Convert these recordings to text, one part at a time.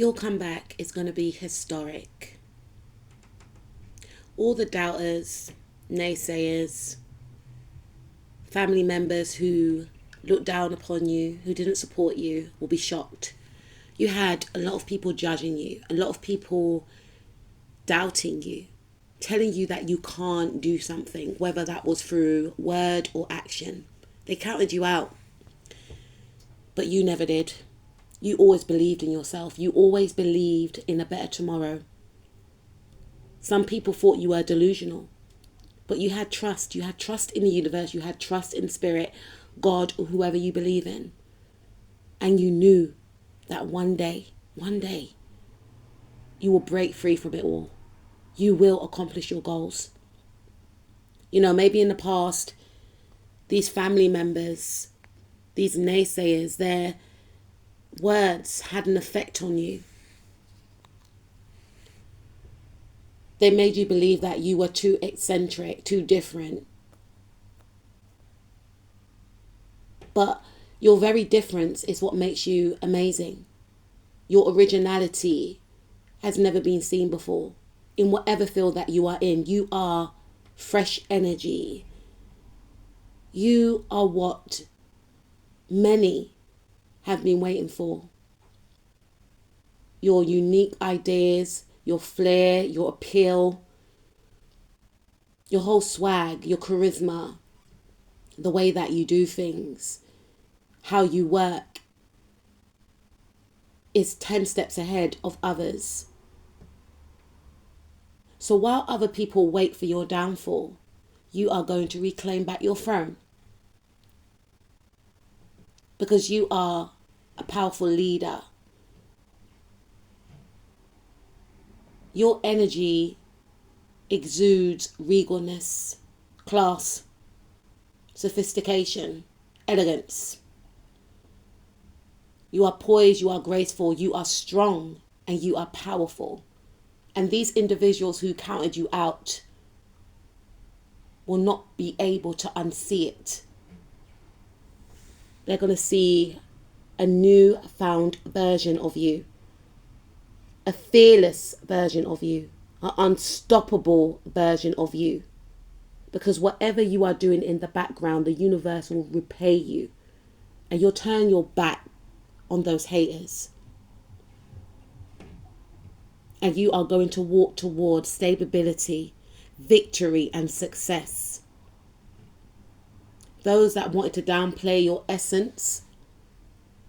Your comeback is going to be historic. All the doubters, naysayers, family members who looked down upon you, who didn't support you, will be shocked. You had a lot of people judging you, a lot of people doubting you, telling you that you can't do something, whether that was through word or action. They counted you out, but you never did. You always believed in yourself. You always believed in a better tomorrow. Some people thought you were delusional, but you had trust. You had trust in the universe. You had trust in spirit, God, or whoever you believe in. And you knew that one day, you will break free from it all. You will accomplish your goals. You know, maybe in the past, these family members, these naysayers, their words had an effect on you. They made you believe that you were too eccentric, too different. But your very difference is what makes you amazing. Your originality has never been seen before. In whatever field that you are in, you are fresh energy. You are what many have been waiting for. Your unique ideas, your flair, your appeal, your whole swag, your charisma, the way that you do things, how you work is 10 steps ahead of others. So while other people wait for your downfall, you are going to reclaim back your throne. Because you are a powerful leader. Your energy exudes regalness, class, sophistication, elegance. You are poised, you are graceful, you are strong, and you are powerful. And these individuals who counted you out will not be able to unsee it. They're going to see a new-found version of you, a fearless version of you, an unstoppable version of you. Because whatever you are doing in the background, the universe will repay you, and you'll turn your back on those haters. And you are going to walk towards stability, victory, and success. Those that wanted to downplay your essence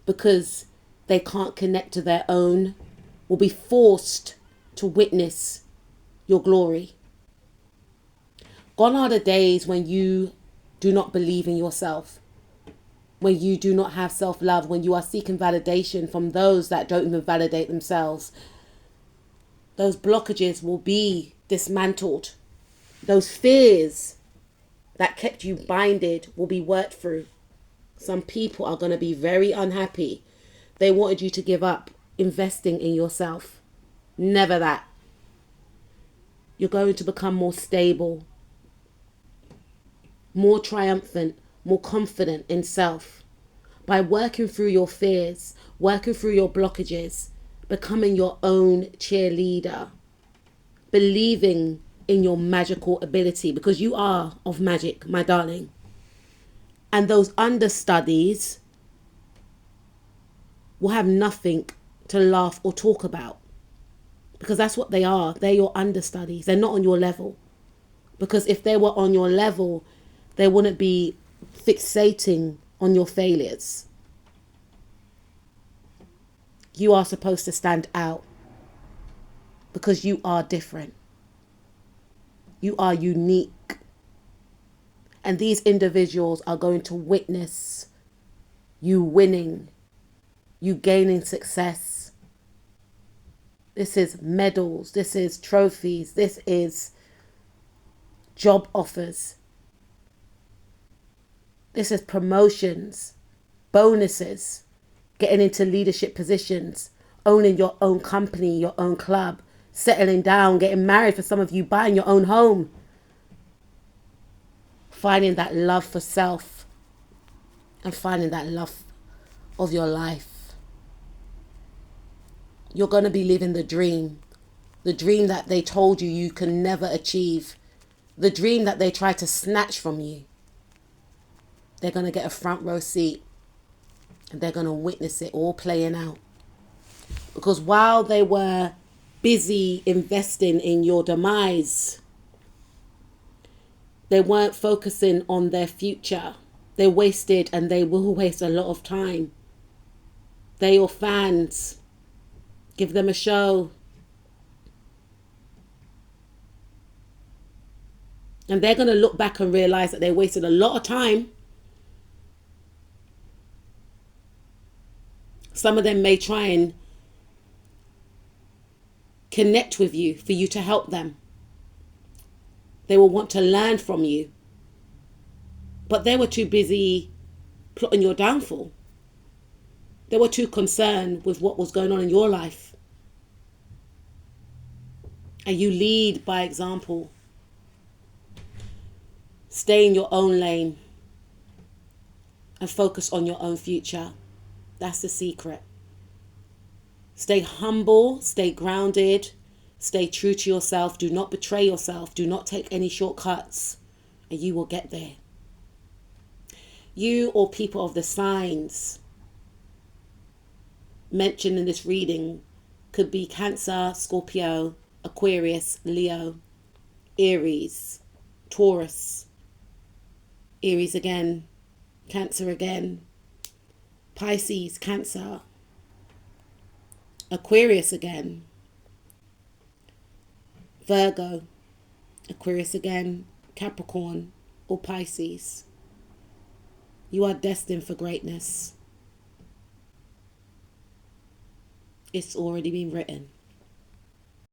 because they can't connect to their own will be forced to witness your glory. Gone are the days when you do not believe in yourself, when you do not have self-love, when you are seeking validation from those that don't even validate themselves. Those blockages will be dismantled. Those fears that kept you binded will be worked through. Some people are going to be very unhappy. They wanted you to give up investing in yourself. Never that. You're going to become more stable, more triumphant, more confident in self by working through your fears, working through your blockages, becoming your own cheerleader, believing in your magical ability, because you are of magic, my darling. And those understudies will have nothing to laugh or talk about, because that's what they are. They're your understudies. They're not on your level. Because if they were on your level, they wouldn't be fixating on your failures. You are supposed to stand out because you are different. You are unique. And these individuals are going to witness you winning, you gaining success. This is medals, this is trophies, this is job offers. This is promotions, bonuses, getting into leadership positions, owning your own company, your own club, settling down, getting married, for some of you, buying your own home. Finding that love for self and finding that love of your life. You're going to be living the dream that they told you you can never achieve, the dream that they tried to snatch from you. They're going to get a front row seat and they're going to witness it all playing out. Because while they were busy investing in your demise, they weren't focusing on their future. They wasted, and they will waste, a lot of time. They're your fans. Give them a show. And they're going to look back and realize that they wasted a lot of time. Some of them may try and connect with you for you to help them. They will want to learn from you. But they were too busy plotting your downfall. They were too concerned with what was going on in your life. And you lead by example. Stay in your own lane and focus on your own future. That's the secret. Stay humble, stay grounded, stay true to yourself. Do not betray yourself. Do not take any shortcuts, and you will get there. You or people of the signs mentioned in this reading could be Cancer, Scorpio, Aquarius, Leo, Aries, Taurus, Aries again, Cancer again, Pisces, Cancer, Aquarius again, Virgo, Aquarius again, Capricorn, or Pisces. You are destined for greatness. It's already been written.